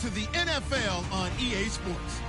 to the NFL on EA Sports.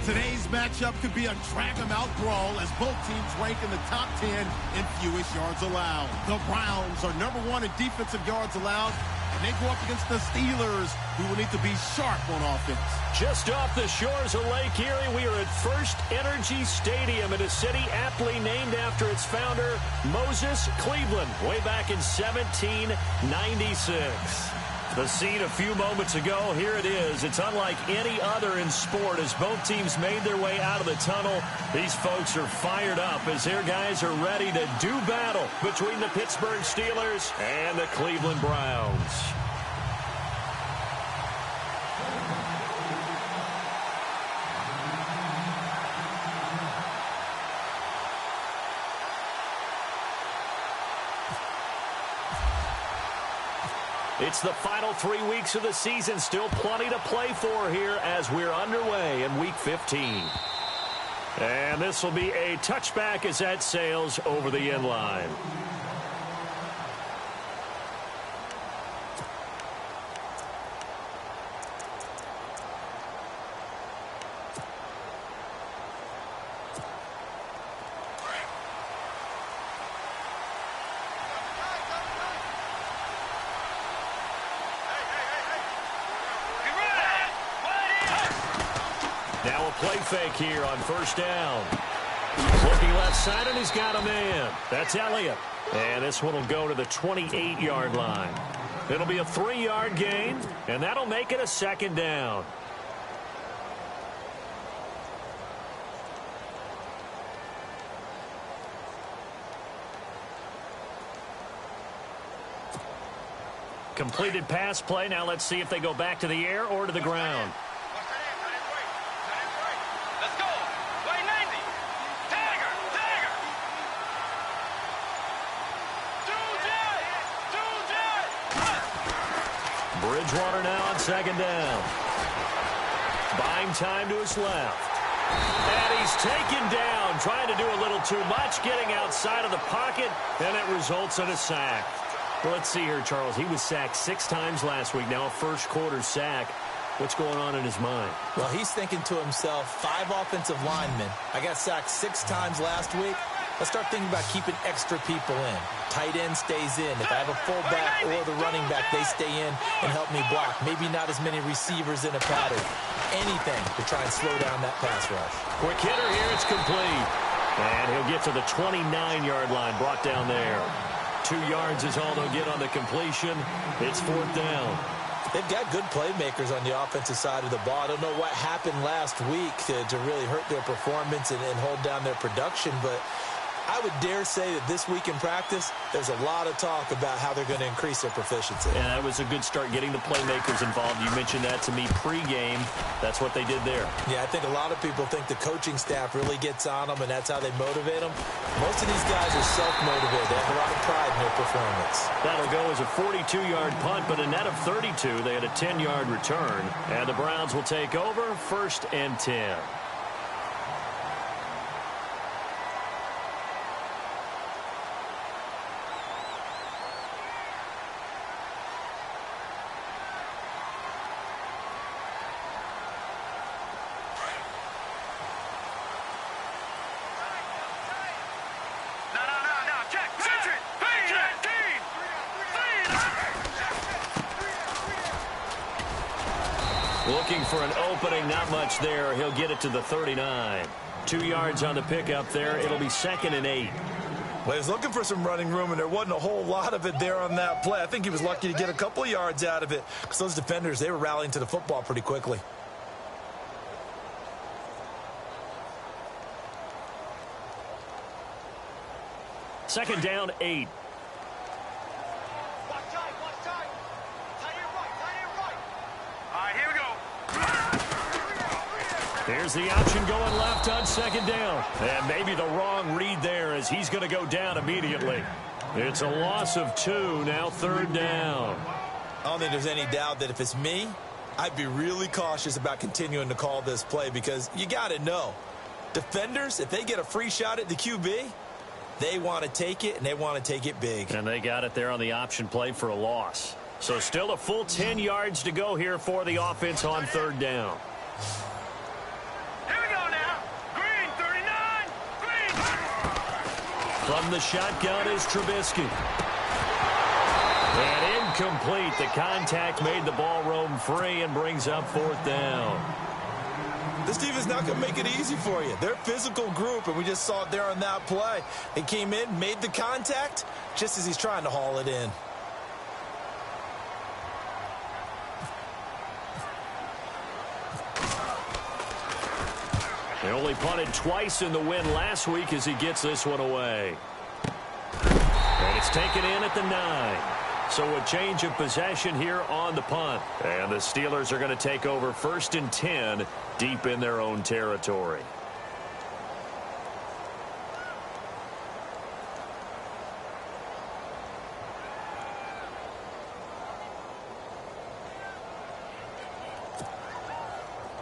Today's matchup could be a drag-em-out brawl as both teams rank in the top 10 in fewest yards allowed. The Browns are number 1 in defensive yards allowed, and they go up against the Steelers, who will need to be sharp on offense. Just off the shores of Lake Erie, we are at First Energy Stadium in a city aptly named after its founder, Moses Cleveland, way back in 1796. The scene a few moments ago, here it is. It's unlike any other in sport as both teams made their way out of the tunnel. These folks are fired up as their guys are ready to do battle between the Pittsburgh Steelers and the Cleveland Browns. It's the final 3 weeks of the season. Still plenty to play for here as we're underway in Week 15. And this will be a touchback as that sails over the end line. Now a play fake here on first down. Looking left side, and he's got a man. That's Elliott. And this one will go to the 28-yard line. It'll be a 3-yard gain, and that'll make it a second down. Completed pass play. Now let's see if they go back to the air or to the ground. Bridgewater now on second down. Buying time to his left. And he's taken down, trying to do a little too much, getting outside of the pocket, and it results in a sack. Well, let's see here, Charles. He was sacked 6 times last week. Now a first-quarter sack. What's going on in his mind? Well, he's thinking to himself, 5 offensive linemen. I got sacked 6 times last week. Let's start thinking about keeping extra people in. Tight end stays in. If I have a fullback or the running back, they stay in and help me block. Maybe not as many receivers in a pattern. Anything to try and slow down that pass rush. Quick hitter here. It's complete. And he'll get to the 29-yard line, brought down there. 2 yards is all they'll get on the completion. It's 4th down. They've got good playmakers on the offensive side of the ball. I don't know what happened last week to really hurt their performance and hold down their production, but I would dare say that this week in practice, there's a lot of talk about how they're going to increase their proficiency. Yeah, that was a good start getting the playmakers involved. You mentioned that to me pregame. That's what they did there. Yeah, I think a lot of people think the coaching staff really gets on them, and that's how they motivate them. Most of these guys are self-motivated. They have a lot of pride in their performance. That'll go as a 42-yard punt, but a net of 32. They had a 10-yard return, and the Browns will take over 1st and 10. Looking for an opening, not much there. He'll get it to the 39. 2 yards on the pickup there. It'll be 2nd and 8. Well, he was looking for some running room, and there wasn't a whole lot of it there on that play. I think he was lucky to get a couple of yards out of it because those defenders, they were rallying to the football pretty quickly. Second down, 8. Here's the option going left on second down. And maybe the wrong read there as he's going to go down immediately. It's a loss of 2, now 3rd down. I don't think there's any doubt that if it's me, I'd be really cautious about continuing to call this play because you got to know, defenders, if they get a free shot at the QB, they want to take it, and they want to take it big. And they got it there on the option play for a loss. So still a full 10 yards to go here for the offense on third down. Here we go now. Green, 39. Green. From the shotgun is Trubisky. And incomplete. The contact made the ball roam free and brings up fourth down. This defense not going to make it easy for you. They're a physical group, and we just saw it there on that play. He came in, made the contact, just as he's trying to haul it in. They only punted twice in the win last week as he gets this one away. And it's taken in at the 9. So a change of possession here on the punt. And the Steelers are going to take over 1st and 10 deep in their own territory.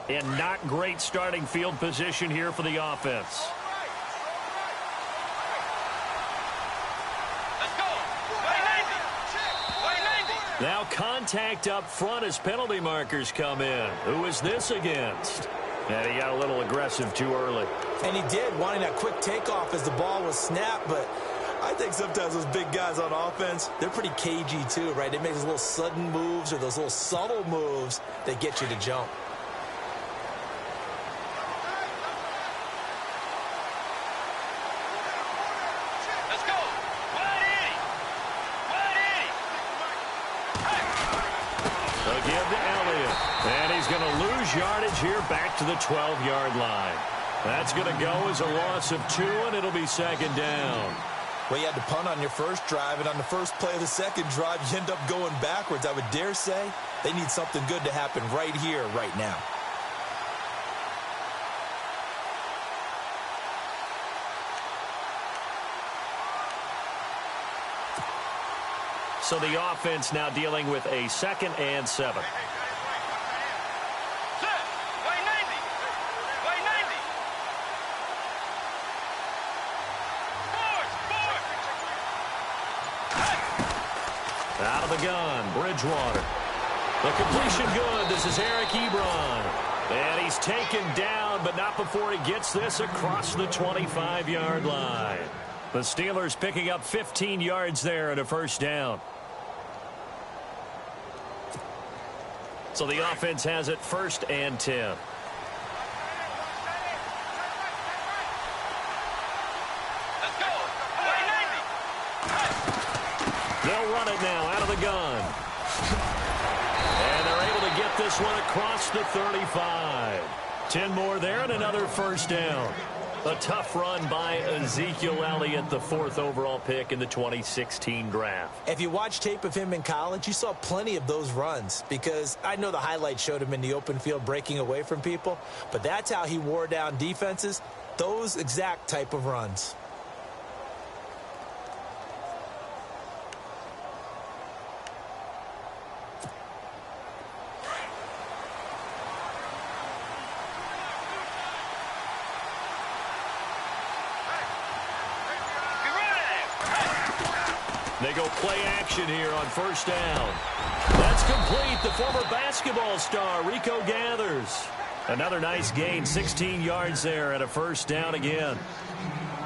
And not great starting field position here for the offense. Now contact up front as penalty markers come in. Who is this against? And he got a little aggressive too early. And he did, wanting that quick takeoff as the ball was snapped. But I think sometimes those big guys on offense, they're pretty cagey too, right? They make those little sudden moves or those little subtle moves that get you to jump. Yardage here back to the 12-yard line. That's going to go as a loss of 2, and it'll be 2nd down. Well, you had to punt on your first drive, and on the first play of the second drive, you end up going backwards. I would dare say they need something good to happen right here, right now. So the offense now dealing with a 2nd and 7. Out of the gun, Bridgewater. The completion good. This is Eric Ebron. And he's taken down, but not before he gets this across the 25-yard line. The Steelers picking up 15 yards there and a 1st down. So the offense has it 1st and 10. They'll run it now out of the gun. And they're able to get this one across the 35. 10 more there and another 1st down. A tough run by Ezekiel Elliott, the 4th overall pick in the 2016 draft. If you watch tape of him in college, you saw plenty of those runs because I know the highlights showed him in the open field breaking away from people, but that's how he wore down defenses, those exact type of runs. They go play action here on 1st down. That's complete. The former basketball star, Rico Gathers. Another nice gain, 16 yards there and a 1st down again.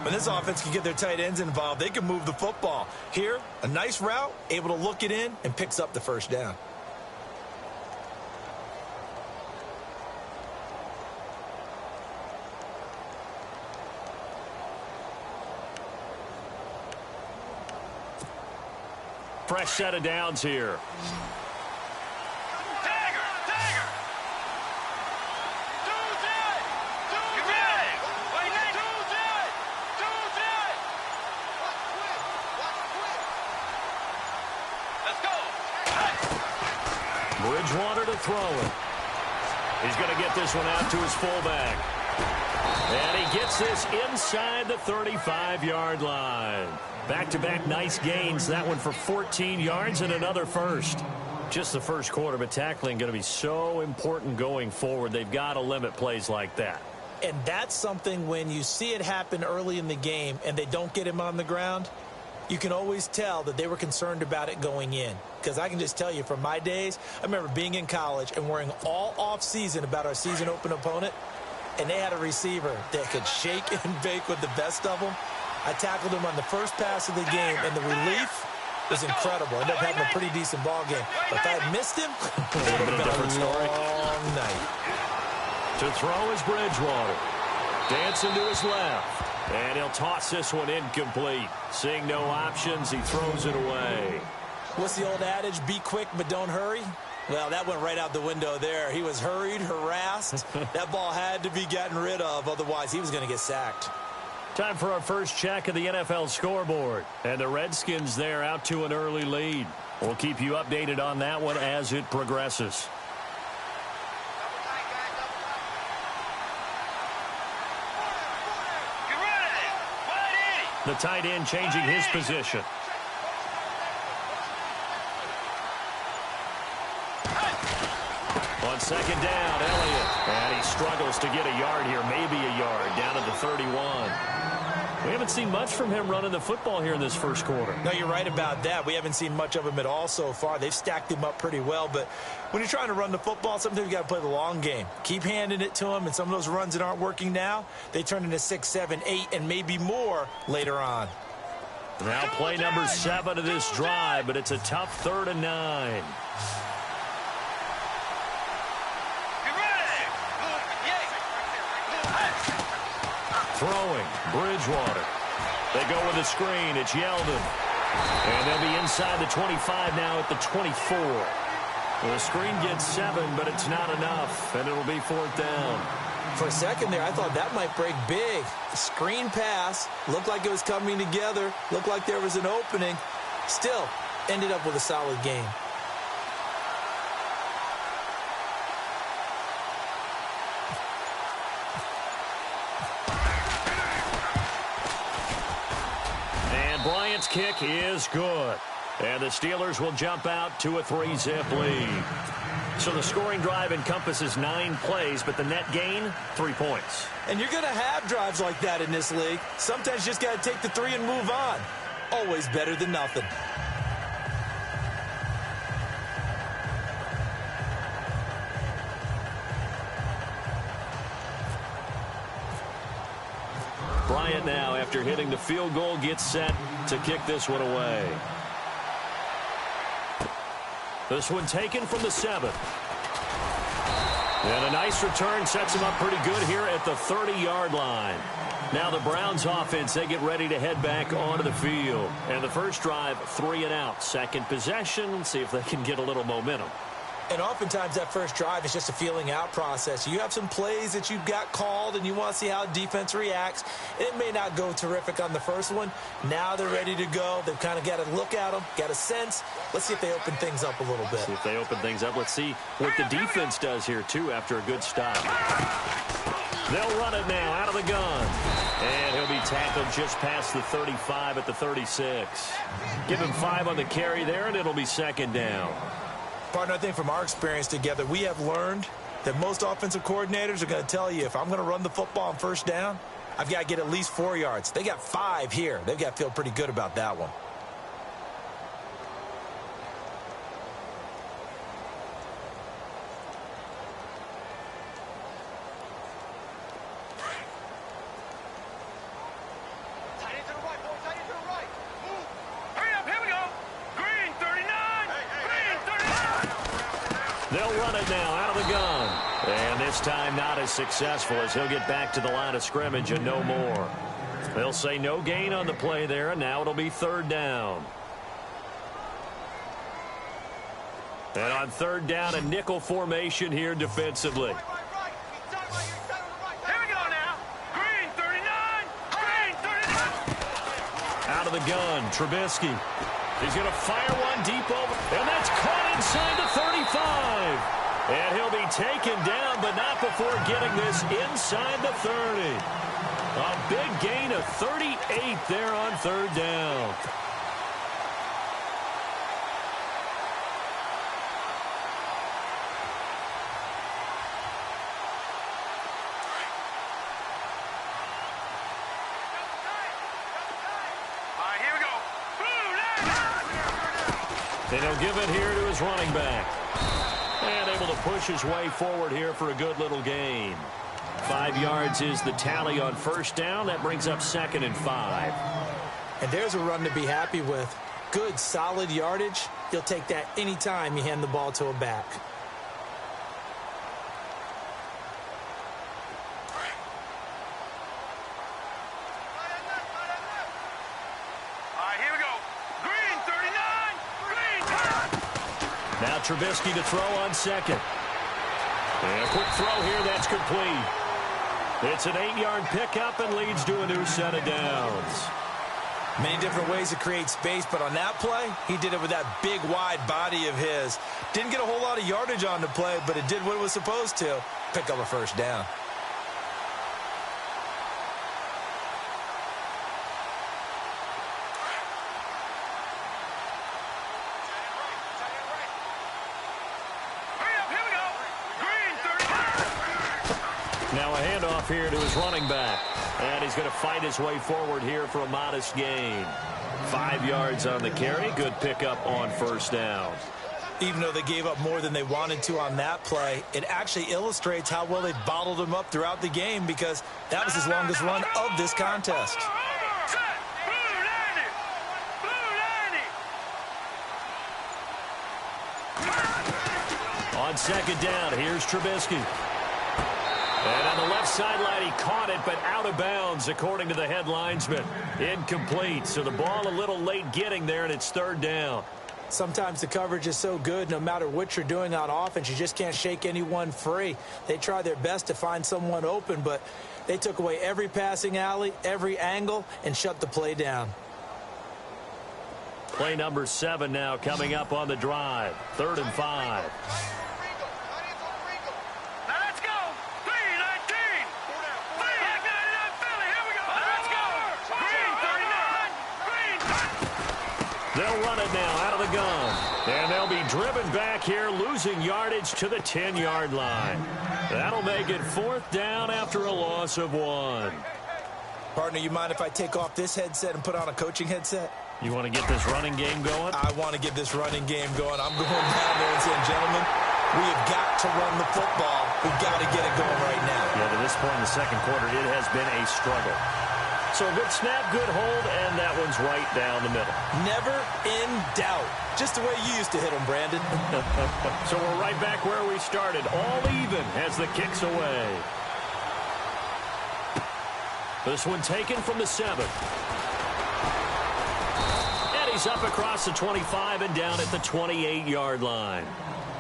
When this offense can get their tight ends involved, they can move the football. Here, a nice route, able to look it in, and picks up the 1st down. Fresh set of downs here. Bridgewater to throw it. He's going to get this one out to his fullback. And he gets this inside the 35-yard line. Back-to-back nice gains. That one for 14 yards and another 1st. Just the first quarter, but tackling going to be so important going forward. They've got to limit plays like that. And that's something when you see it happen early in the game and they don't get him on the ground, You can always tell that they were concerned about it going in. Because I can just tell you from my days, I remember being in college and worrying all off-season about our season open opponent, and they had a receiver that could shake and bake with the best of them. I tackled him on the first pass of the game, and the relief was incredible. I ended up having a pretty decent ball game. But if I had missed him, it would have been a different story. Long night. To throw is Bridgewater. Dancing to his left. And he'll toss this one incomplete. Seeing no options, he throws it away. What's the old adage? Be quick, but don't hurry. Well, that went right out the window there. He was hurried, harassed. That ball had to be gotten rid of. Otherwise, he was going to get sacked. Time for our first check of the NFL scoreboard. And the Redskins there out to an early lead. We'll keep you updated on that one as it progresses. The tight end changing his position. On second down, Elliott. And he struggles to get a yard here, maybe a yard, down at the 31. We haven't seen much from him running the football here in this first quarter. No, you're right about that. We haven't seen much of him at all so far. They've stacked him up pretty well, but when you're trying to run the football, sometimes you got to play the long game. Keep handing it to him, and some of those runs that aren't working now, they turn into 6, 7, 8, and maybe more later on. Now play number 7 of this drive, but it's a tough 3rd and 9. Throwing, Bridgewater. They go with a screen. It's Yeldon. And they'll be inside the 25 now at the 24. The screen gets 7, but it's not enough, and it'll be 4th down. For a second there, I thought that might break big. Screen pass. Looked like it was coming together. Looked like there was an opening. Still, ended up with a solid game. Bryant's kick is good. And the Steelers will jump out to a 3-zip lead. So the scoring drive encompasses 9 plays, but the net gain, 3 points. And you're going to have drives like that in this league. Sometimes you just got to take the 3 and move on. Always better than nothing. Bryant now, after hitting the field goal, gets set to kick this one away. This one taken from the 7. And a nice return sets him up pretty good here at the 30-yard line. Now the Browns offense, they get ready to head back onto the field. And the first drive, 3 and out. Second possession, see if they can get a little momentum. And oftentimes that first drive is just a feeling out process. You have some plays that you've got called and you want to see how defense reacts. It may not go terrific on the first one. Now they're ready to go. They've kind of got to look at them, got a sense. Let's see if they open things up a little bit. See if they open things up. Let's see what the defense does here, too, after a good stop. They'll run it now out of the gun. And he'll be tackled just past the 35 at the 36. Give him 5 on the carry there, and it'll be 2nd down. Partner, I think from our experience together, we have learned that most offensive coordinators are going to tell you, if I'm going to run the football on first down, I've got to get at least 4 yards. They got 5 here. They've got to feel pretty good about that one. They'll run it now out of the gun. And this time not as successful as he'll get back to the line of scrimmage and no more. They'll say no gain on the play there, and now it'll be 3rd down. And on 3rd down, a nickel formation here defensively. Out of the gun, Trubisky. He's going to fire one deep over, and that's caught inside the 35. And he'll be taken down, but not before getting this inside the 30. A big gain of 38 there on 3rd down. All right, here we go. And he'll give it here to his running back. And able to push his way forward here for a good little gain. 5 yards is the tally on first down. That brings up 2nd and 5. And there's a run to be happy with. Good, solid yardage. You'll take that anytime you hand the ball to a back. Now Trubisky to throw on 2nd. And a quick throw here, that's complete. It's an 8-yard pickup and leads to a new set of downs. Many different ways to create space, but on that play, he did it with that big, wide body of his. Didn't get a whole lot of yardage on the play, but it did what it was supposed to. Pick up a first down. Now a handoff here to his running back. And he's going to fight his way forward here for a modest gain. 5 yards on the carry. Good pickup on first down. Even though they gave up more than they wanted to on that play, it actually illustrates how well they've bottled him up throughout the game because that was his longest run of this contest. On 2nd down, here's Trubisky. And on the left sideline, he caught it, but out of bounds, according to the head linesman. Incomplete, so the ball a little late getting there, and it's 3rd down. Sometimes the coverage is so good, no matter what you're doing on offense, you just can't shake anyone free. They try their best to find someone open, but they took away every passing alley, every angle, and shut the play down. Play number 7 now coming up on the drive. 3rd and 5. They'll run it now out of the gun. And they'll be driven back here, losing yardage to the 10-yard line. That'll make it 4th down after a loss of 1. Partner, you mind if I take off this headset and put on a coaching headset? You want to get this running game going? I want to get this running game going. I'm going down there and saying, gentlemen, we have got to run the football. We've got to get it going right now. Yeah, to this point in the second quarter, it has been a struggle. So a good snap, good hold, and that one's right down the middle. Never in doubt. Just the way you used to hit them, Brandon. So we're right back where we started. All even as the kick's away. This one taken from the 7. And he's up across the 25 and down at the 28-yard line.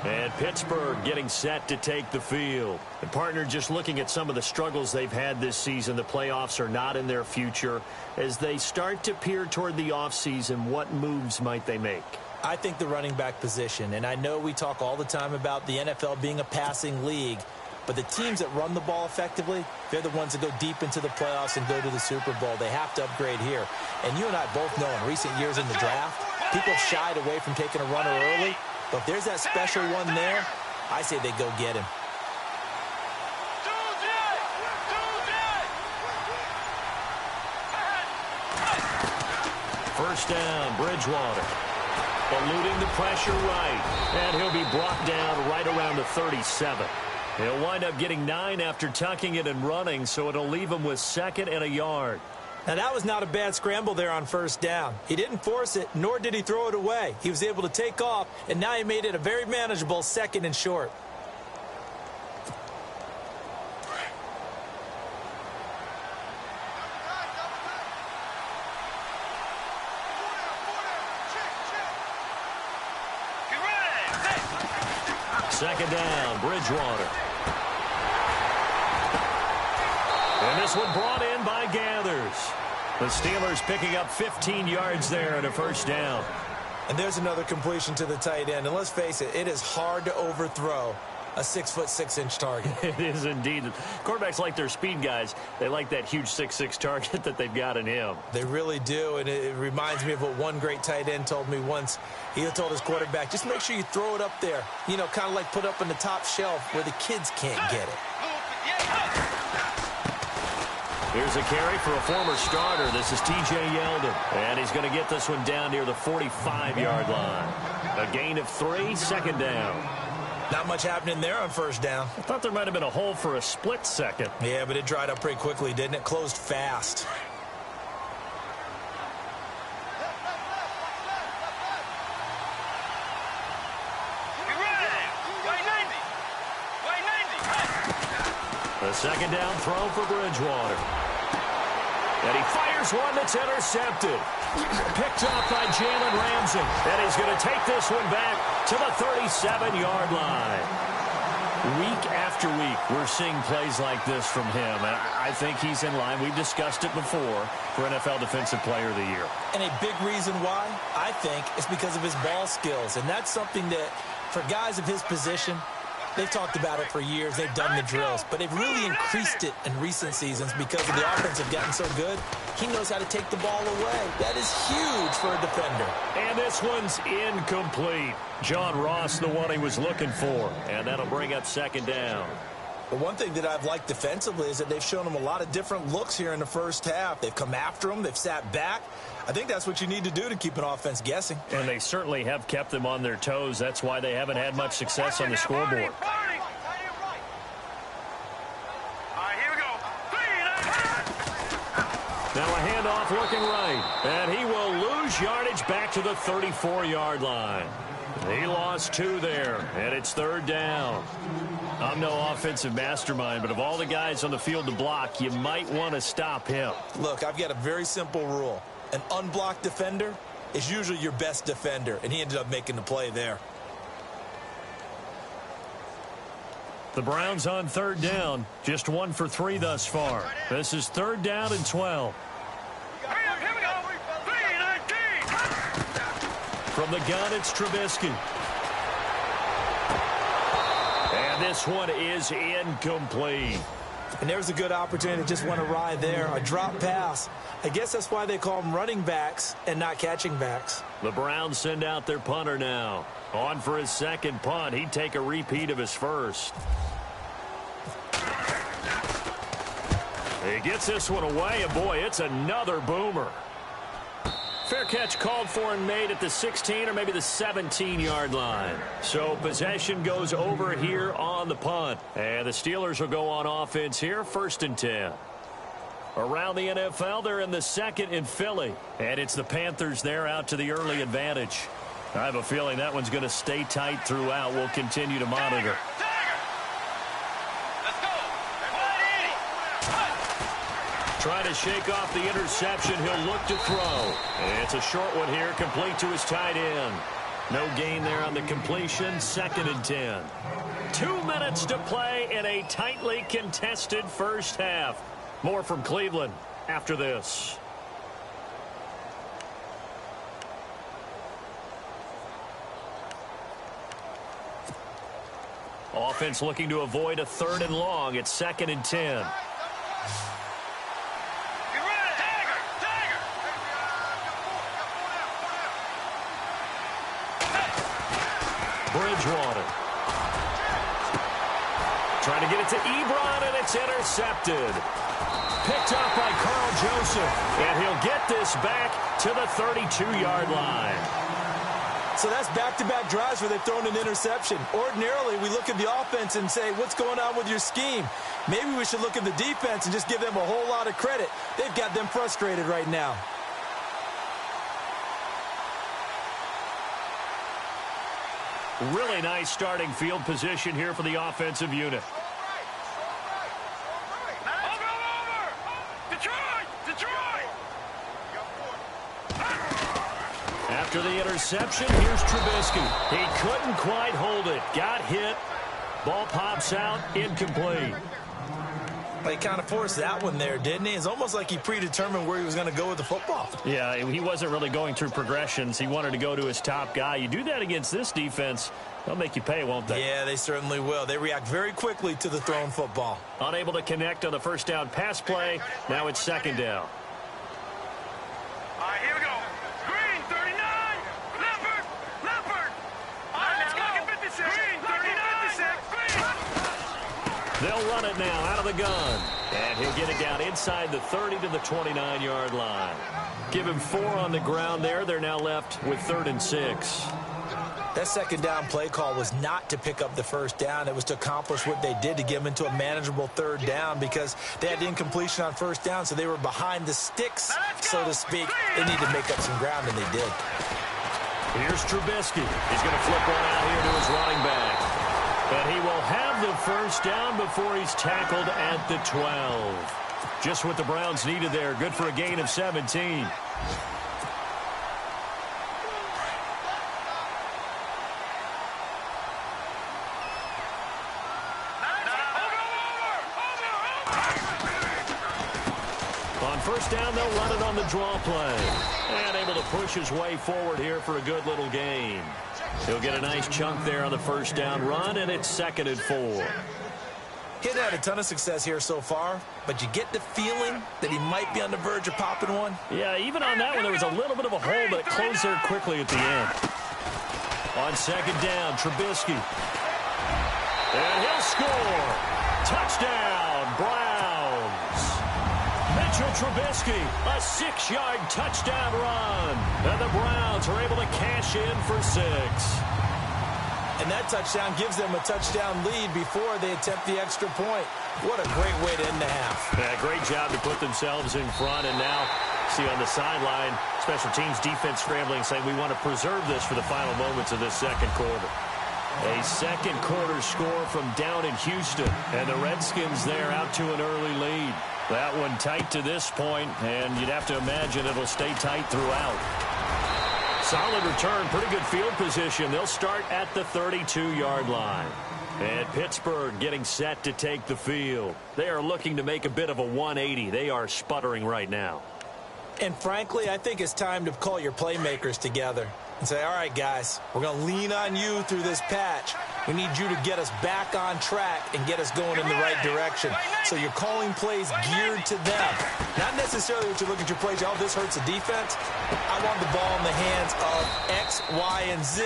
And Pittsburgh getting set to take the field. And partner, just looking at some of the struggles they've had this season, the playoffs are not in their future. As they start to peer toward the offseason, what moves might they make? I think the running back position, and I know we talk all the time about the NFL being a passing league, but the teams that run the ball effectively, they're the ones that go deep into the playoffs and go to the Super Bowl. They have to upgrade here. And you and I both know in recent years in the draft, people have shied away from taking a runner early. But if there's that special one there, I say they go get him. First down, Bridgewater. Eluding the pressure right. And he'll be brought down right around the 37. He'll wind up getting 9 after tucking it and running, so it'll leave him with 2nd and a yard. Now, that was not a bad scramble there on first down. He didn't force it, nor did he throw it away. He was able to take off, and now he made it a very manageable 2nd and short. Second down, Bridgewater. And this one brought in by Gathers. The Steelers picking up 15 yards there and a first down. And there's another completion to the tight end. And let's face it, it is hard to overthrow a 6'6" target. It is indeed. Quarterbacks like their speed guys. They like that huge 6'6" target that they've got in him. They really do, and it reminds me of what one great tight end told me once. He told his quarterback, just make sure you throw it up there. You know, kind of like put up on the top shelf where the kids can't get it. Here's a carry for a former starter. This is T.J. Yeldon, and he's going to get this one down near the 45-yard line. A gain of 3, second down. Not much happening there on first down. I thought there might have been a hole for a split second. Yeah, but it dried up pretty quickly, didn't it? Closed fast. The second down throw for Bridgewater. And he fires one that's intercepted. Picked off by Jalen Ramsey. And he's going to take this one back to the 37-yard line. Week after week, we're seeing plays like this from him. And I think he's in line. We've discussed it before for NFL Defensive Player of the Year. And a big reason why, I think, is because of his ball skills. And that's something that, for guys of his position, they've talked about it for years. They've done the drills. But they've really increased it in recent seasons because of the offense have gotten so good. He knows how to take the ball away. That is huge for a defender. And this one's incomplete. John Ross, the one he was looking for. And that'll bring up second down. But one thing that I've liked defensively is that they've shown him a lot of different looks here in the first half. They've come after him. They've sat back. I think that's what you need to do to keep an offense guessing. And they certainly have kept them on their toes. That's why they haven't had much success on the scoreboard. Now a handoff looking right. And he will lose yardage back to the 34-yard line. He lost 2 there, and it's third down. I'm no offensive mastermind, but of all the guys on the field to block, you might want to stop him. Look, I've got a very simple rule. An unblocked defender is usually your best defender, and he ended up making the play there. The Browns on third down, just 1 for 3 thus far. This is third down and 12. Here we go. 3-19. From the gun, it's Trubisky. And this one is incomplete. And there's a good opportunity to just want to ride there. A drop pass. I guess that's why they call them running backs and not catching backs. The Browns send out their punter now. On for his second punt. He'd take a repeat of his first. He gets this one away, and boy, it's another boomer. Fair catch called for and made at the 16 or maybe the 17-yard line. So possession goes over here on the punt. And the Steelers will go on offense here, 1st and 10. Around the NFL, they're in the 2nd in Philly. And it's the Panthers there out to the early advantage. I have a feeling that one's going to stay tight throughout. We'll continue to monitor. Trying to shake off the interception. He'll look to throw. And it's a short one here, complete to his tight end. No gain there on the completion, 2nd and 10. 2 minutes to play in a tightly contested first half. More from Cleveland after this. Offense looking to avoid a 3rd and long. It's 2nd and 10. Bridgewater. Trying to get it to Ebron, and it's intercepted. Picked up by Carl Joseph. And he'll get this back to the 32-yard line. So that's back-to-back drives where they've thrown an interception. Ordinarily, we look at the offense and say, what's going on with your scheme? Maybe we should look at the defense and just give them a whole lot of credit. They've got them frustrated right now. Really nice starting field position here for the offensive unit. After the interception, here's Trubisky. He couldn't quite hold it. Got hit. Ball pops out. Incomplete. He kind of forced that one there, didn't he? It's almost like he predetermined where he was going to go with the football. Yeah, he wasn't really going through progressions. He wanted to go to his top guy. You do that against this defense, they'll make you pay, won't they? Yeah, they certainly will. They react very quickly to the thrown football. Unable to connect on the first down pass play. Now it's 2nd down. All right, here we go. Green, 39. Leopard. All right, let's go. 56. Green, 39. Green. They'll run it now out of the gun. And he'll get it down inside the 30 to the 29-yard line. Give him 4 on the ground there. They're now left with 3rd and 6. That second down play call was not to pick up the first down. It was to accomplish what they did, to get them into a manageable third down, because they had the incompletion on first down, so they were behind the sticks, so to speak. They need to make up some ground, and they did. Here's Trubisky. He's going to flip one out here to his running back. And he will have the first down before he's tackled at the 12. Just what the Browns needed there. Good for a gain of 17. On first down, they'll run it on the draw play. And able to push his way forward here for a good little gain. He'll get a nice chunk there on the first down run, and it's 2nd and 4. He hadn't had a ton of success here so far, but you get the feeling that he might be on the verge of popping one. Yeah, even on that one, there was a little bit of a hole, but it closed there quickly at the end. On second down, Trubisky. And he'll score. Touchdown, Browns. Mitchell Trubisky, a 6-yard touchdown run. And the Browns are able to cash in for 6. And that touchdown gives them a touchdown lead before they attempt the extra point. What a great way to end the half. Yeah, great job to put themselves in front. And now, see on the sideline, special teams defense scrambling, saying we want to preserve this for the final moments of this second quarter. A second quarter score from down in Houston. And the Redskins there out to an early lead. That one tight to this point, and you'd have to imagine it'll stay tight throughout. Solid return, pretty good field position. They'll start at the 32-yard line. And Pittsburgh getting set to take the field. They are looking to make a bit of a 180. They are sputtering right now. And frankly, I think it's time to call your playmakers together and say, all right, guys, we're going to lean on you through this patch. We need you to get us back on track and get us going in the right direction. So you're calling plays geared to them. Not necessarily what you're looking at your plays, oh, this hurts the defense. I want the ball in the hands of X, Y, and Z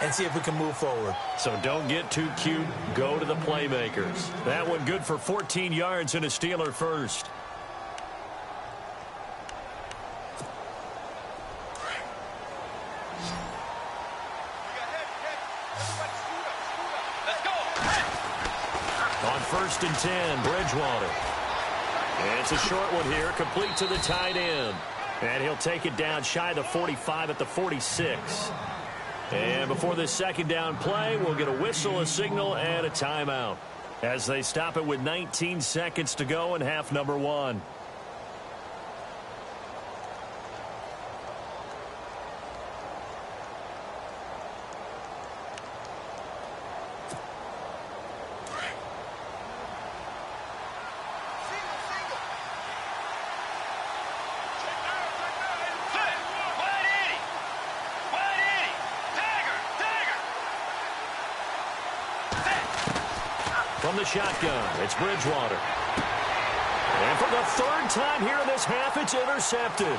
and see if we can move forward. So don't get too cute. Go to the playmakers. That one good for 14 yards and a Steeler first. On 1st and 10, Bridgewater. And it's a short one here, complete to the tight end. And he'll take it down shy of the 45 at the 46. And before this second down play, we'll get a whistle, a signal, and a timeout as they stop it with 19 seconds to go in half number 1. From the shotgun, it's Bridgewater. And for the 3rd time here in this half, it's intercepted.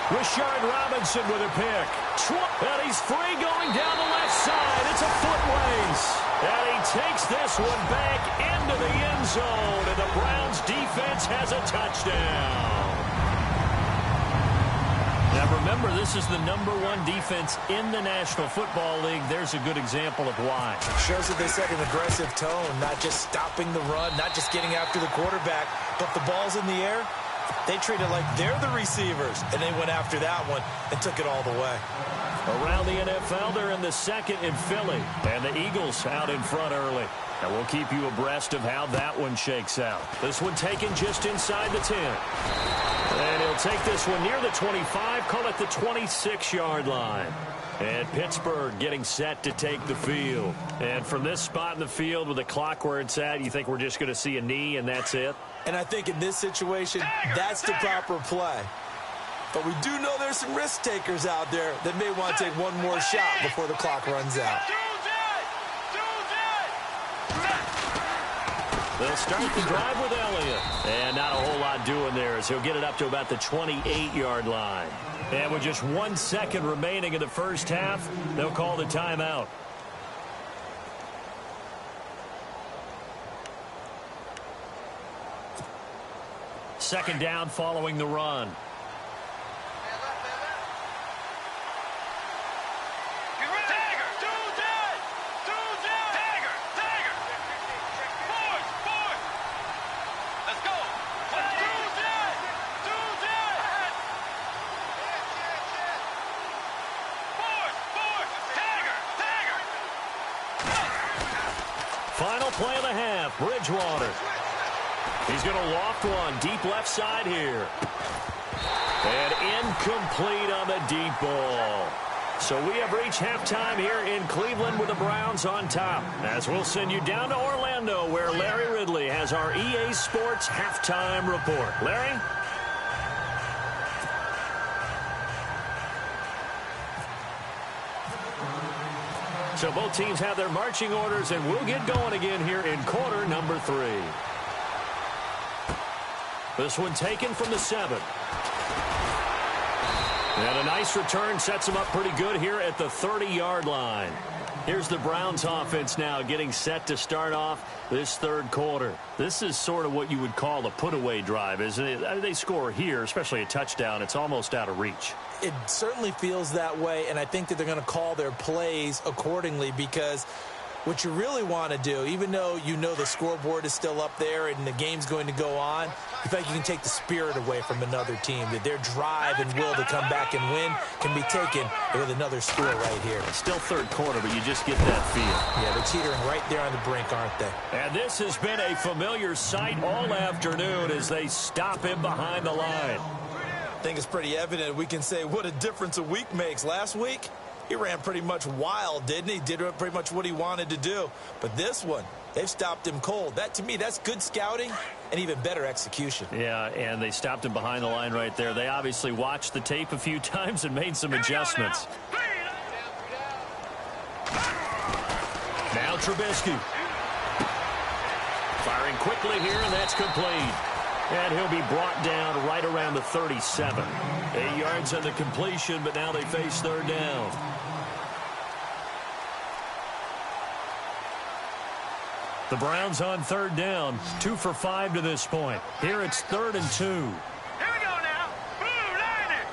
Rashard Robinson with a pick. And he's free going down the left side. It's a foot race. And he takes this one back into the end zone. And the Browns defense has a touchdown. Now remember, this is the #1 defense in the National Football League. There's a good example of why. Shows that they set an aggressive tone, not just stopping the run, not just getting after the quarterback, but the ball's in the air. They treat it like they're the receivers, and they went after that one and took it all the way. Around the NFL, they're in the 2nd in Philly, and the Eagles out in front early. And we'll keep you abreast of how that one shakes out. This one taken just inside the 10. And he'll take this one near the 25, call it the 26-yard line. And Pittsburgh getting set to take the field. And from this spot in the field with the clock where it's at, you think we're just going to see a knee and that's it? And I think in this situation, that's the proper play. But we do know there's some risk takers out there that may want to take one more shot before the clock runs out. They'll start the drive with Elliott. And not a whole lot doing there as he'll get it up to about the 28-yard line. And with just 1 second remaining in the first half, they'll call the timeout. Second down following the run. Dagger, the half. Bridgewater. He's going to loft one deep left side here. And incomplete on the deep ball. So we have reached halftime here in Cleveland with the Browns on top. As we'll send you down to Orlando, where Larry Ridley has our EA Sports halftime report. Larry? So both teams have their marching orders, and we'll get going again here in quarter number 3. This one taken from the 7. And a nice return sets them up pretty good here at the 30-yard line. Here's the Browns offense now getting set to start off this third quarter. This is sort of what you would call a put-away drive, isn't it? They score here, especially a touchdown. It's almost out of reach. It certainly feels that way, and I think that they're going to call their plays accordingly, because what you really want to do, even though you know the scoreboard is still up there and the game's going to go on, you think you can take the spirit away from another team, that their drive and will to come back and win can be taken with another score right here. It's still third quarter, but you just get that feel. Yeah, they're teetering right there on the brink, aren't they? And this has been a familiar sight all afternoon as they stop him behind the line. I think it's pretty evident. We can say what a difference a week makes. Last week, he ran pretty much wild, didn't he? Did pretty much what he wanted to do. But this one, they've stopped him cold. That, to me, that's good scouting and even better execution. Yeah, and they stopped him behind the line right there. They obviously watched the tape a few times and made some adjustments. Now Trubisky. Firing quickly here, and that's complete. And he'll be brought down right around the 37. 8 yards on the completion, but now they face third down. The Browns on third down, 2 for 5 to this point. Here it's 3rd and 2. Here we go now. Blue line it.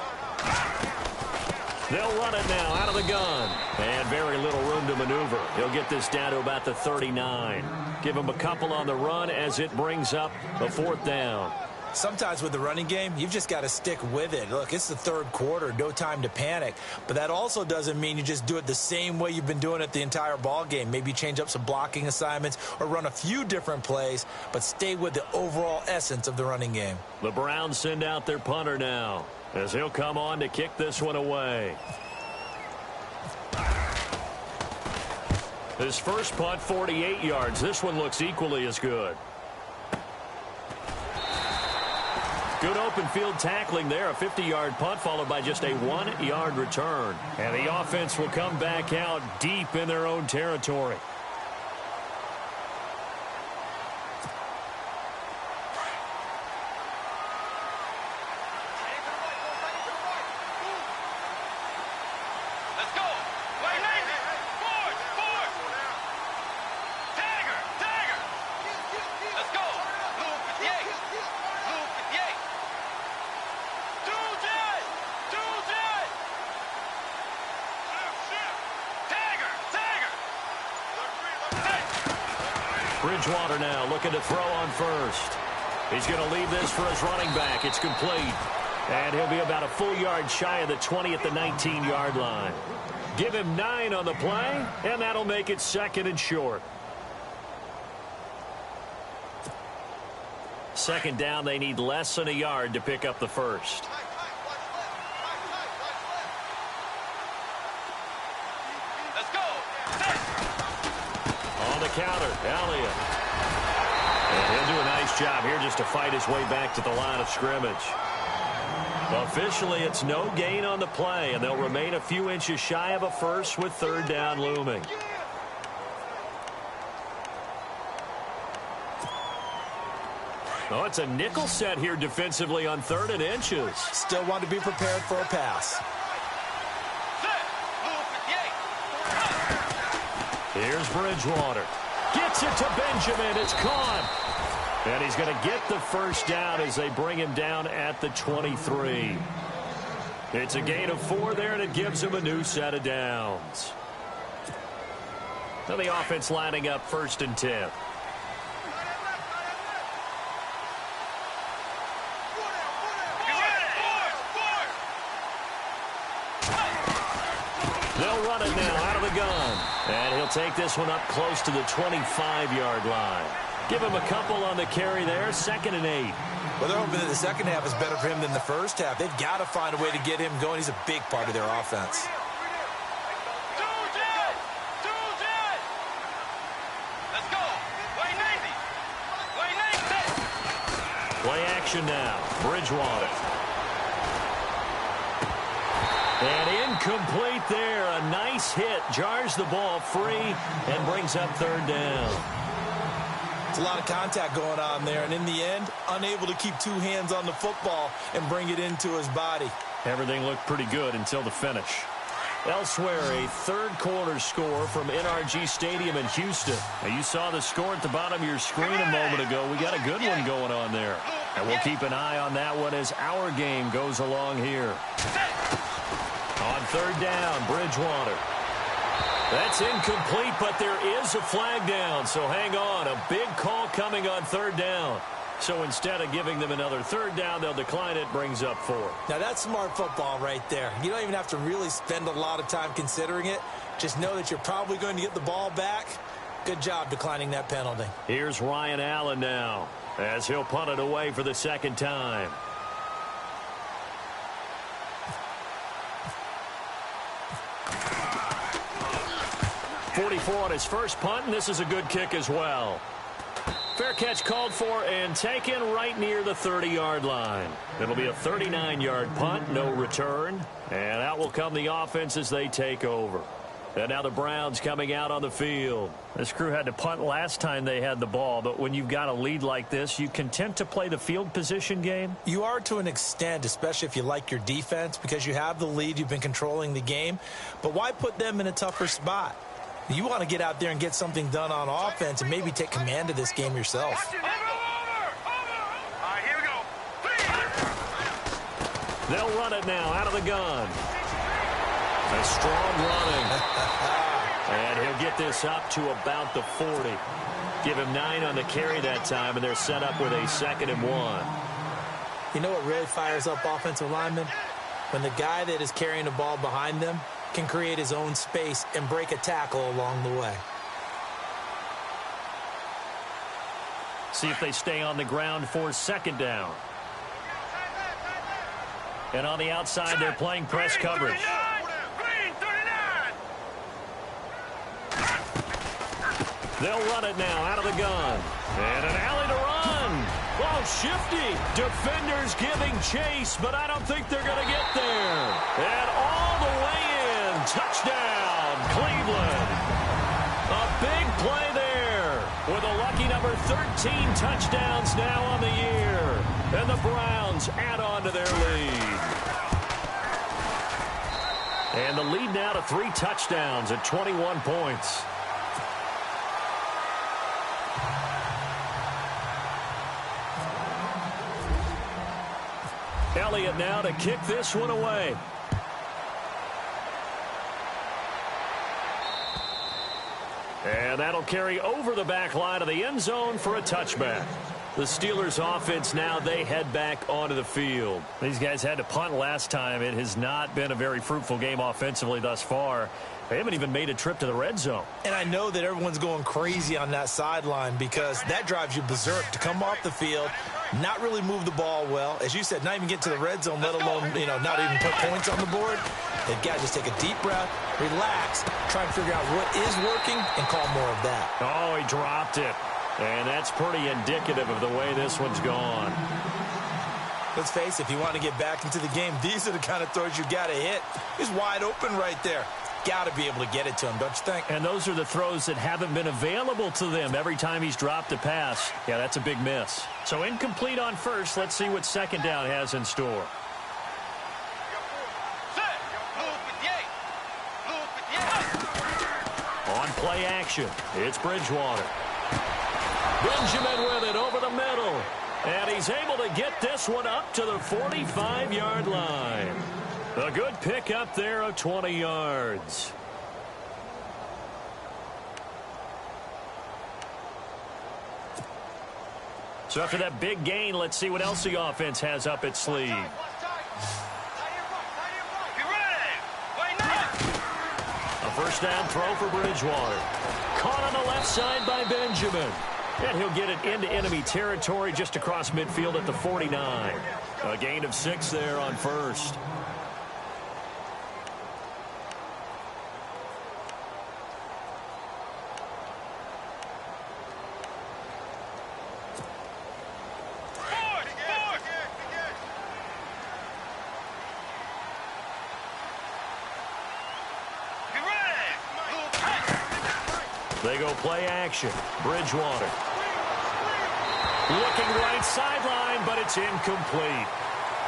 They'll run it now out of the gun. And very little room to maneuver. He'll get this down to about the 39. Give him a couple on the run as it brings up the 4th down. Sometimes with the running game, you've just got to stick with it. Look, it's the third quarter, no time to panic. But that also doesn't mean you just do it the same way you've been doing it the entire ball game. Maybe change up some blocking assignments or run a few different plays, but stay with the overall essence of the running game. The Browns send out their punter now as he'll come on to kick this one away. His first punt, 48 yards. This one looks equally as good. Good open field tackling there. A 50-yard punt followed by just a 1-yard return. And the offense will come back out deep in their own territory. Let's go. Wait, forward. Tiger. Let's go. Blue 58. Blue 58. Bridgewater now looking to throw on first. He's going to leave this for his running back. It's complete. And he'll be about a full yard shy of the 20 at the 19-yard line. Give him 9 on the play, and that'll make it 2nd and short. 2nd down, they need less than a yard to pick up the first. Let's go. On the counter, Elliott. And he'll do a nice job here just to fight his way back to the line of scrimmage. Officially, it's no gain on the play, and they'll remain a few inches shy of a first with 3rd down looming. Oh, it's a nickel set here defensively on 3rd and inches. Still want to be prepared for a pass. Here's Bridgewater. Gets it to Benjamin. It's caught. And he's going to get the first down as they bring him down at the 23. It's a gain of 4 there, and it gives him a new set of downs. Now the offense lining up 1st and 10. They'll run it now out of the gun. And he'll take this one up close to the 25-yard line. Give him a couple on the carry there, 2nd and 8. Well, they're hoping that the second half is better for him than the first half. They've got to find a way to get him going. He's a big part of their offense. Let's go. Play action now. Bridgewater. And incomplete there. A nice hit. Jars the ball free and brings up 3rd down. It's a lot of contact going on there, and in the end, unable to keep 2 hands on the football and bring it into his body. Everything looked pretty good until the finish. Elsewhere, a third-quarter score from NRG Stadium in Houston. Now, you saw the score at the bottom of your screen a moment ago. We got a good one going on there. And we'll keep an eye on that one as our game goes along here. On 3rd down, Bridgewater. That's incomplete, but there is a flag down, so hang on. A big call coming on 3rd down. So instead of giving them another 3rd down, they'll decline it, brings up 4. Now, that's smart football right there. You don't even have to really spend a lot of time considering it. Just know that you're probably going to get the ball back. Good job declining that penalty. Here's Ryan Allen now, as he'll punt it away for the 2nd time. .44 on his first punt, and this is a good kick as well. Fair catch called for and taken right near the 30-yard line. It'll be a 39-yard punt, no return. And out will come the offense as they take over. And now the Browns coming out on the field. This crew had to punt last time they had the ball, but when you've got a lead like this, you content to play the field position game? You are to an extent, especially if you like your defense, because you have the lead, you've been controlling the game. But why put them in a tougher spot? You want to get out there and get something done on offense and maybe take command of this game yourself. Over. All right, here we go. They'll run it now out of the gun. A strong running. And he'll get this up to about the 40. Give him 9 on the carry that time, and they're set up with a 2nd and 1. You know what really fires up offensive linemen? When the guy that is carrying the ball behind them can create his own space and break a tackle along the way. See if they stay on the ground for 2nd down. And on the outside, they're playing press coverage. They'll run it now out of the gun. And an alley to run. Oh, shifty. Defenders giving chase, but I don't think they're going to get there. And all the way in. Touchdown, Cleveland. A big play there with a lucky number 13 touchdowns now on the year. And the Browns add on to their lead. And the lead now to 3 touchdowns at 21 points. Elliott now to kick this one away. And that'll carry over the back line of the end zone for a touchback. The Steelers offense now, they head back onto the field. These guys had to punt last time. It has not been a very fruitful game offensively thus far. They haven't even made a trip to the red zone. And I know that everyone's going crazy on that sideline because that drives you berserk to come off the field, not really move the ball well. As you said, not even get to the red zone, let alone, not even put points on the board. They've got to just take a deep breath, relax, try and figure out what is working, and call more of that. Oh, he dropped it. And that's pretty indicative of the way this one's gone. Let's face it, if you want to get back into the game, these are the kind of throws you got to hit. He's wide open right there. Got to be able to get it to him, don't you think? And those are the throws that haven't been available to them every time he's dropped a pass. Yeah, that's a big miss. So incomplete on first. Let's see what 2nd down has in store. On play action, it's Bridgewater. Benjamin with it over the middle. And he's able to get this one up to the 45-yard line. A good pick up there of 20 yards. So after that big gain, let's see what else the offense has up its sleeve. A first down throw for Bridgewater. Caught on the left side by Benjamin. And he'll get it into enemy territory just across midfield at the 49. A gain of 6 there on first. They go play action. Bridgewater. Looking right sideline, but it's incomplete.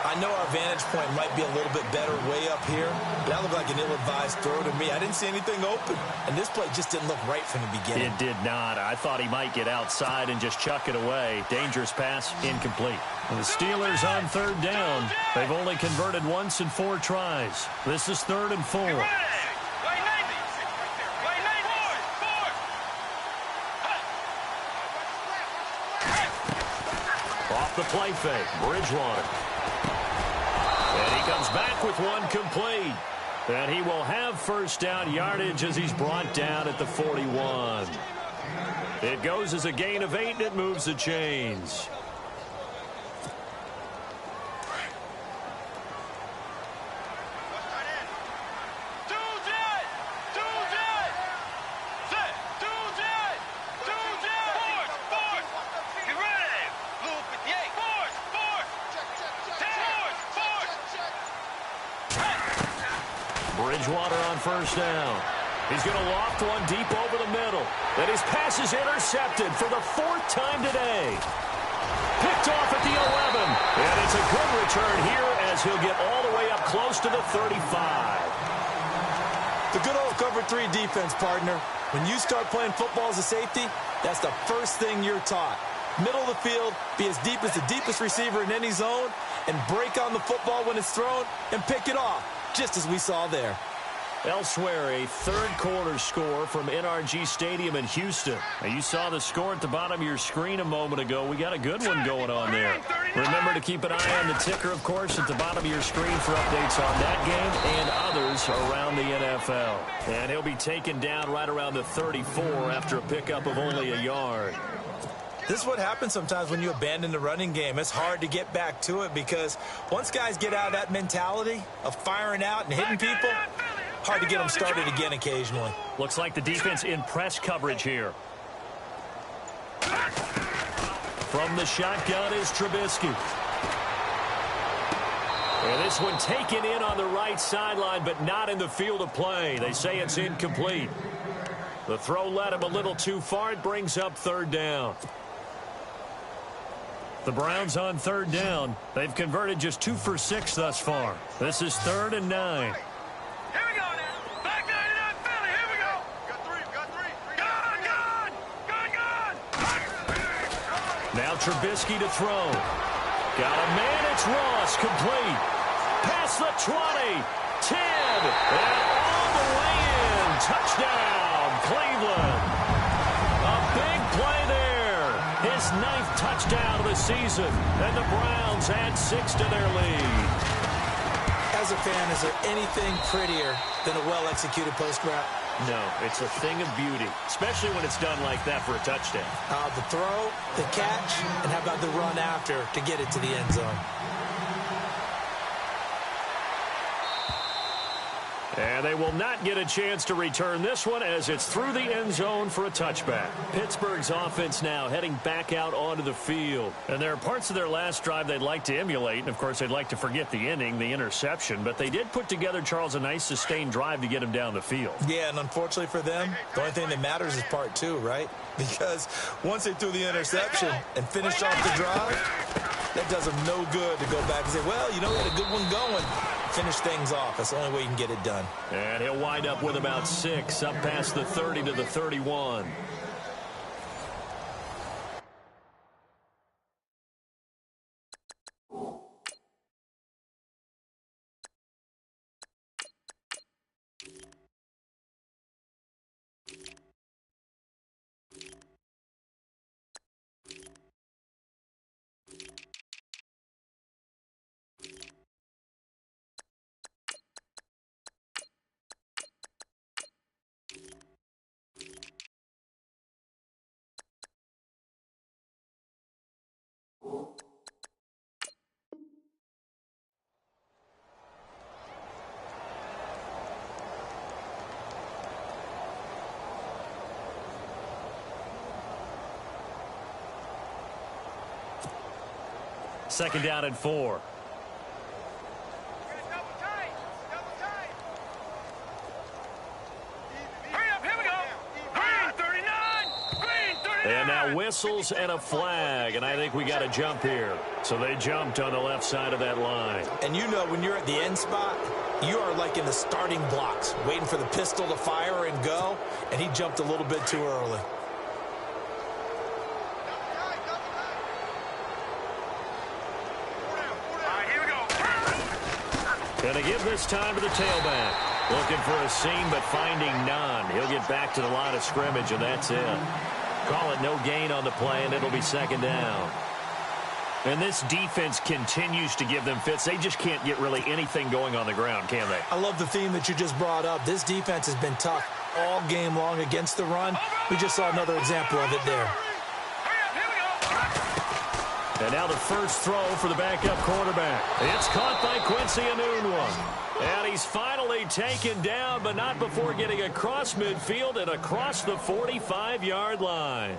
I know our vantage point might be a little bit better way up here, but that looked like an ill-advised throw to me. I didn't see anything open, and this play just didn't look right from the beginning. It did not. I thought he might get outside and just chuck it away. Dangerous pass, incomplete. And the Steelers on third down. They've only converted once in 4 tries. This is 3rd and 4. Off the play fake, Bridgewater. And he comes back with one complete. And he will have first down yardage as he's brought down at the 41. It goes as a gain of 8, and it moves the chains. Bridgewater on first down. He's going to loft one deep over the middle. And his pass is intercepted for the 4th time today. Picked off at the 11. And it's a good return here as he'll get all the way up close to the 35. The good old cover 3 defense, partner. When you start playing football as a safety, that's the first thing you're taught. Middle of the field, be as deep as the deepest receiver in any zone, and break on the football when it's thrown and pick it off, just as we saw there. Elsewhere, a third-quarter score from NRG Stadium in Houston. Now, you saw the score at the bottom of your screen a moment ago. We got a good one going on there. Remember to keep an eye on the ticker, of course, at the bottom of your screen for updates on that game and others around the NFL. And he'll be taken down right around the 34 after a pickup of only a yard. This is what happens sometimes when you abandon the running game. It's hard to get back to it because once guys get out of that mentality of firing out and hitting people, hard to get them started again occasionally. Looks like the defense in press coverage here. From the shotgun is Trubisky. And this one taken in on the right sideline, but not in the field of play. They say it's incomplete. The throw led him a little too far. It brings up 3rd down. The Browns on 3rd down. They've converted just 2 for 6 thus far. This is 3rd and 9. Here we go now. Back 99 Philly. Here we go. Got three. Gone. Now Trubisky to throw. Got a man. It's Ross. Complete. Past the 20. 10. And all the way in. Touchdown, Cleveland. A big play there. His 9th touchdown of the season. And the Browns add 6 to their lead. As a fan, is there anything prettier than a well-executed post route? No, it's a thing of beauty, especially when it's done like that for a touchdown. The throw, the catch, and how about the run after to get it to the end zone? And they will not get a chance to return this one as it's through the end zone for a touchback. Pittsburgh's offense now heading back out onto the field. And there are parts of their last drive they'd like to emulate. And, of course, they'd like to forget the ending, the interception. But they did put together, Charles, a nice sustained drive to get him down the field. Yeah, and unfortunately for them, the only thing that matters is part 2, right? Because once they threw the interception and finished off the drive, that does them no good to go back and say, well, you know, we had a good one going. Finish things off. That's the only way you can get it done. And he'll wind up with about 6 up past the 30 to the 31. Second down and 4. And now whistles and a flag, and I think we got a jump here. So they jumped on the left side of that line. And you know when you're at the end spot, you are like in the starting blocks, waiting for the pistol to fire and go, and he jumped a little bit too early. Going to give this time to the tailback. Looking for a seam, but finding none. He'll get back to the line of scrimmage, and that's it. Call it no gain on the play, and it'll be second down. And this defense continues to give them fits. They just can't get really anything going on the ground, can they? I love the theme that you just brought up. This defense has been tough all game long against the run. We just saw another example of it there. And now the first throw for the backup quarterback. It's caught by Quincy Enunwa. And he's finally taken down, but not before getting across midfield and across the 45-yard line.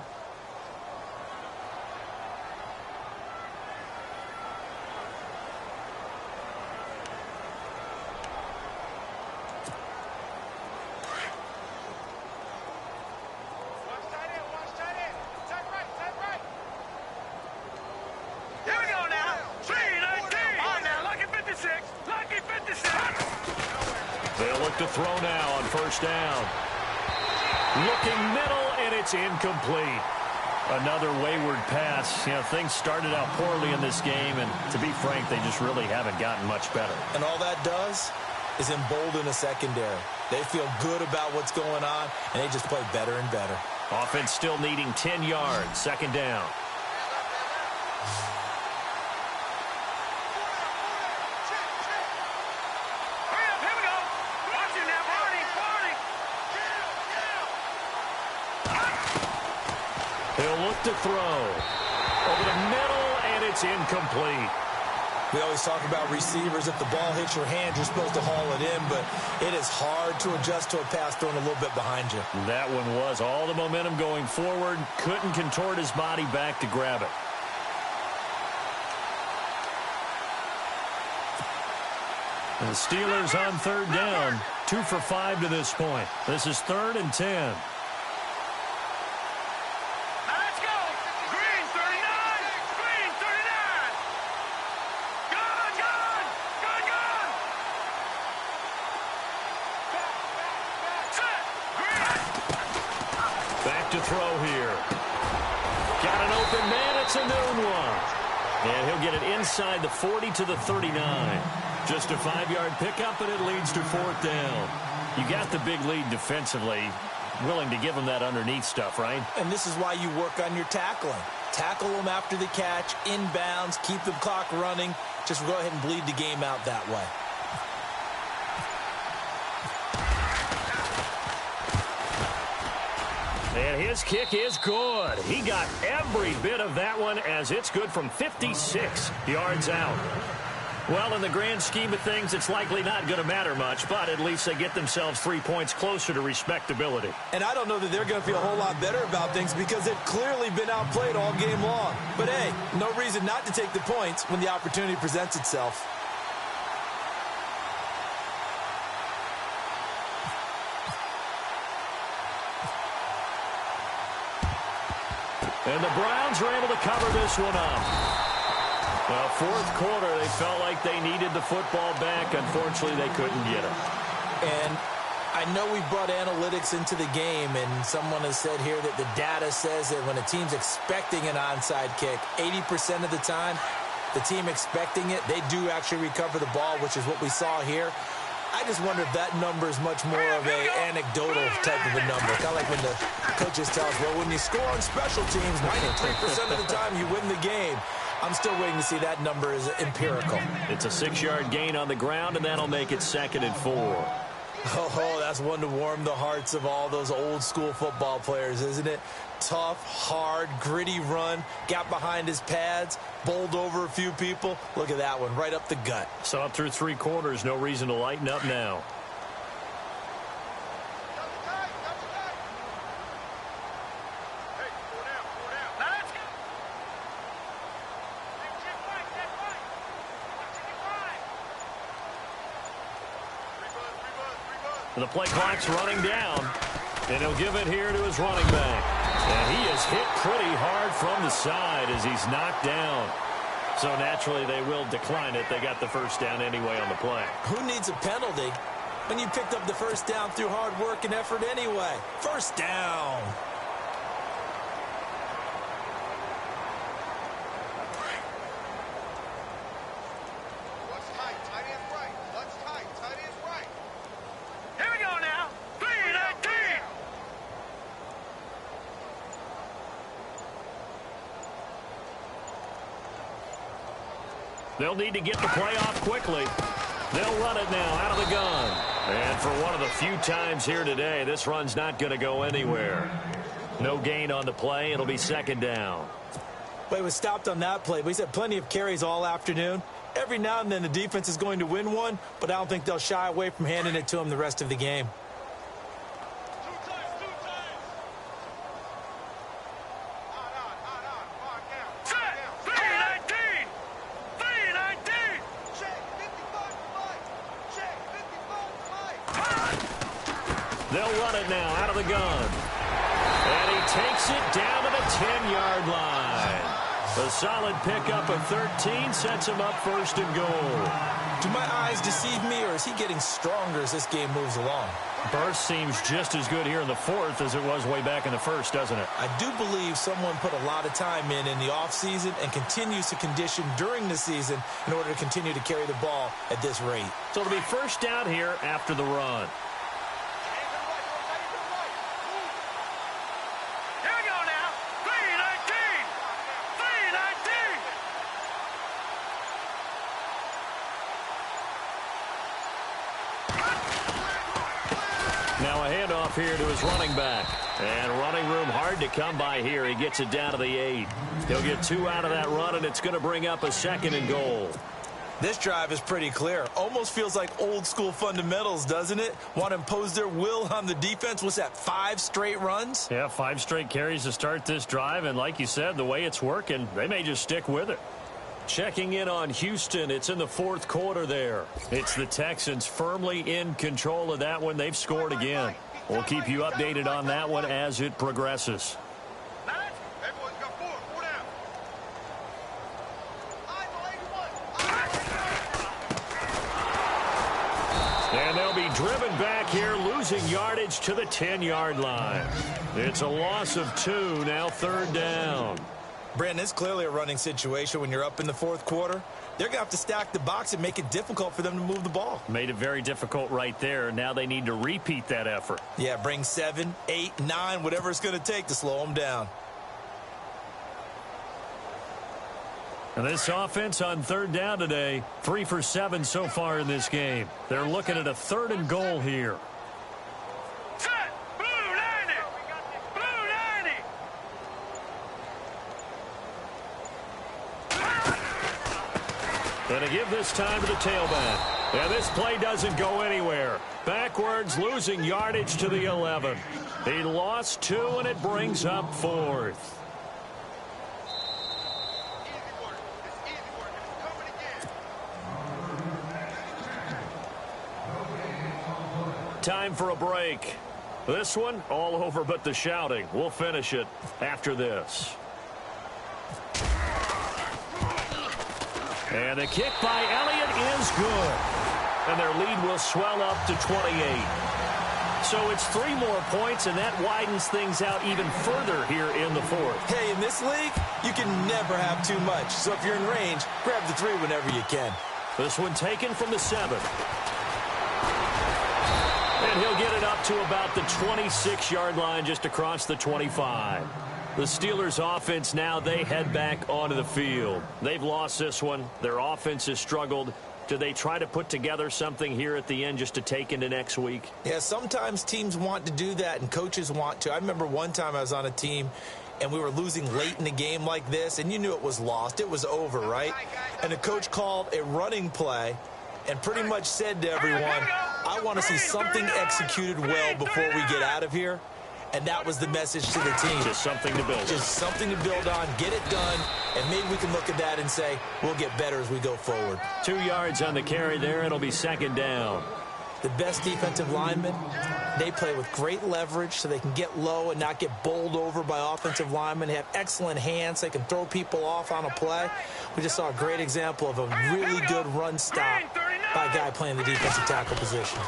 They'll look to throw now on first down. Looking middle, and it's incomplete. Another wayward pass. You know, things started out poorly in this game, and to be frank, they just really haven't gotten much better. And all that does is embolden a secondary. They feel good about what's going on, and they just play better and better. Offense still needing 10 yards. Second down. He'll look to throw. Over the middle, and it's incomplete. We always talk about receivers. If the ball hits your hand, you're supposed to haul it in, but it is hard to adjust to a pass thrown a little bit behind you. That one was all the momentum going forward. Couldn't contort his body back to grab it. The Steelers on third down. 2 for 5 to this point. This is 3rd and 10. To throw here. Got an open man. It's Enunwa. And he'll get it inside the 40 to the 39. Just a 5-yard pickup, and it leads to 4th down. You got the big lead defensively. Willing to give them that underneath stuff, right? And this is why you work on your tackling. Tackle them after the catch, inbounds, keep the clock running. Just go ahead and bleed the game out that way. And his kick is good. He got every bit of that one, as it's good from 56 yards out. Well, in the grand scheme of things, it's likely not going to matter much, but at least they get themselves 3 points closer to respectability. And I don't know that they're going to feel a whole lot better about things because they've clearly been outplayed all game long. But, hey, no reason not to take the points when the opportunity presents itself. And the Browns are able to cover this one up. Well, 4th quarter, they felt like they needed the football back. Unfortunately, they couldn't get it. And I know we brought analytics into the game, and someone has said here that the data says that when a team's expecting an onside kick, 80% of the time, the team expecting it, they do actually recover the ball, which is what we saw here. I just wonder if that number is much more of an anecdotal type of a number. Kind of like when the coaches tell us, well, when you score on special teams, 93% of the time you win the game. I'm still waiting to see that number is empirical. It's a 6-yard gain on the ground, and that'll make it 2nd and 4. Oh, that's one to warm the hearts of all those old school football players, isn't it? Tough, hard, gritty run, got behind his pads, bowled over a few people. Look at that one, right up the gut. So up through 3 quarters, no reason to lighten up now. The play clock's running down, and he'll give it here to his running back. And he is hit pretty hard from the side as he's knocked down. So naturally they will decline it. They got the first down anyway on the play. Who needs a penalty when you picked up the first down through hard work and effort anyway? First down. They'll need to get the play off quickly. They'll run it now out of the gun. And for one of the few times here today, this run's not going to go anywhere. No gain on the play. It'll be second down. Well, he was stopped on that play, but he's had plenty of carries all afternoon. Every now and then the defense is going to win one, but I don't think they'll shy away from handing it to him the rest of the game. They'll run it now out of the gun. And he takes it down to the 10-yard line. A solid pickup of 13 sets him up first and goal. Do my eyes deceive me, or is he getting stronger as this game moves along? Burst seems just as good here in the fourth as it was way back in the first, doesn't it? I do believe someone put a lot of time in the offseason and continues to condition during the season in order to continue to carry the ball at this rate. So it'll be first down here after the run. Now a handoff here to his running back. And running room hard to come by here. He gets it down to the 8. He'll get 2 out of that run, and it's going to bring up a second and goal. This drive is pretty clear. Almost feels like old school fundamentals, doesn't it? Want to impose their will on the defense. What's that, 5 straight runs? Yeah, 5 straight carries to start this drive. And like you said, the way it's working, they may just stick with it. Checking in on Houston. It's in the fourth quarter there. It's the Texans firmly in control of that one. They've scored again. We'll keep you updated on that one as it progresses. And they'll be driven back here, losing yardage to the 10-yard line. It's a loss of 2, now third down. Brandon, it's clearly a running situation when you're up in the fourth quarter. They're going to have to stack the box and make it difficult for them to move the ball. Made it very difficult right there. Now they need to repeat that effort. Yeah, bring 7, 8, 9, whatever it's going to take to slow them down. And this offense on third down today, 3 for 7 so far in this game. They're looking at a third and goal here. And to give this time to the tailback. And this play doesn't go anywhere. Backwards, losing yardage to the 11. He lost 2, and it brings up 4th. Time for a break. This one, all over but the shouting. We'll finish it after this. And the kick by Elliott is good. And their lead will swell up to 28. So it's 3 more points, and that widens things out even further here in the fourth. Hey, in this league, you can never have too much. So if you're in range, grab the 3 whenever you can. This one taken from the 7. And he'll get it up to about the 26-yard line, just across the 25. The Steelers' offense now, they head back onto the field. They've lost this one. Their offense has struggled. Do they try to put together something here at the end just to take into next week? Yeah, sometimes teams want to do that and coaches want to. I remember one time I was on a team and we were losing late in the game like this, and you knew it was lost. It was over, right? And the coach called a running play and pretty much said to everyone, I want to see something executed well before we get out of here. And that was the message to the team. Just something to build on. Just something to build on, get it done, and maybe we can look at that and say, we'll get better as we go forward. 2 yards on the carry there. It'll be second down. The best defensive linemen, they play with great leverage so they can get low and not get bowled over by offensive linemen. They have excellent hands. They can throw people off on a play. We just saw a great example of a really good run stop by a guy playing the defensive tackle position.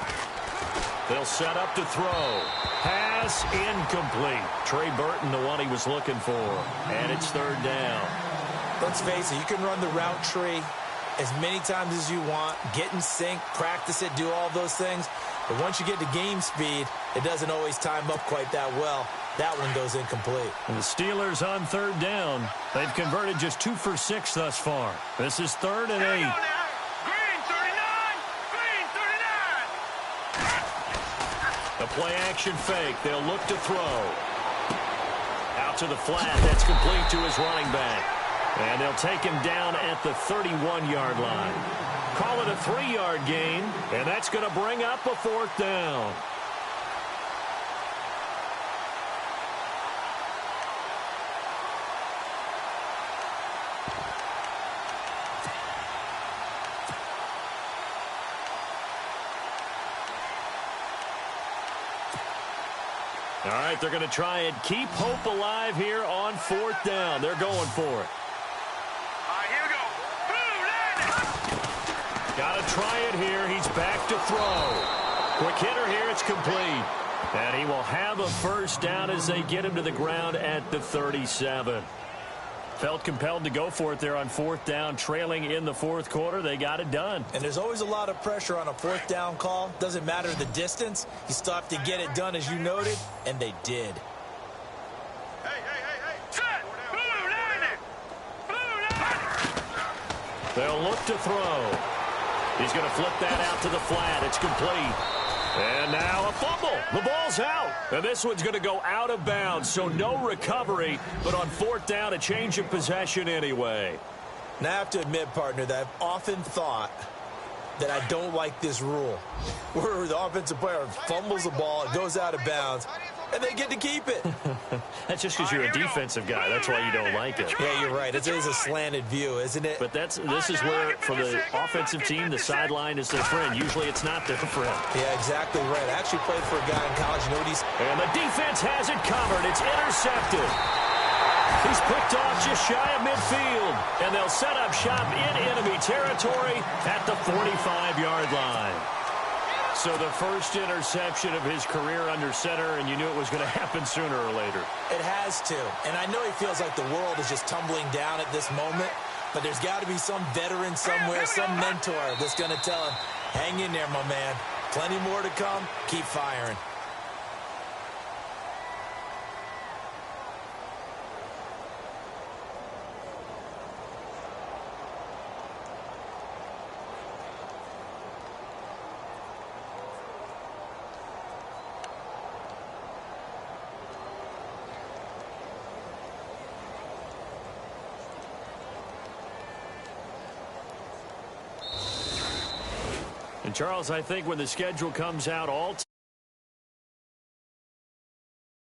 They'll set up to throw. Pass incomplete. Trey Burton, the one he was looking for. And it's third down. Let's face it, you can run the route tree as many times as you want, get in sync, practice it, do all those things. But once you get to game speed, it doesn't always time up quite that well. That one goes incomplete. And the Steelers on third down. They've converted just 2 for 6 thus far. This is 3rd and 8. Green 39! Green 39! A play action fake. They'll look to throw. Out to the flat. That's complete to his running back. And they'll take him down at the 31-yard line. Call it a 3-yard gain, and that's going to bring up a 4th down. All right, they're going to try and keep hope alive here on 4th down. They're going for it. Here we go. Got to try it here. He's back to throw. Quick hitter here. It's complete. And he will have a first down as they get him to the ground at the 37. Felt compelled to go for it there on 4th down, trailing in the 4th quarter. They got it done. And there's always a lot of pressure on a 4th down call. Doesn't matter the distance. You still have to get it done, as you noted, and they did. They'll look to throw. He's going to flip that out to the flat. It's complete. And now a fumble. The ball's out. And this one's going to go out of bounds, so no recovery. But on 4th down, a change of possession anyway. Now, I have to admit, partner, that I've often thought that I don't like this rule, where the offensive player fumbles the ball, it goes out of bounds, and they get to keep it. That's just because you're a defensive guy. That's why you don't like it. Yeah, you're right. It is a slanted view, isn't it? But this is where, for the offensive team, the sideline is their friend. Usually it's not their friend. Yeah, exactly right. I actually played for a guy in college. You know what he's... And the defense has it covered. It's intercepted. He's picked off just shy of midfield. And they'll set up shop in enemy territory at the 45-yard line. So the first interception of his career under center, and you knew it was going to happen sooner or later. It has to. And I know he feels like the world is just tumbling down at this moment, but there's got to be some veteran somewhere, some mentor that's going to tell him, hang in there, my man. Plenty more to come. Keep firing. And Charles, I think when the schedule comes out, all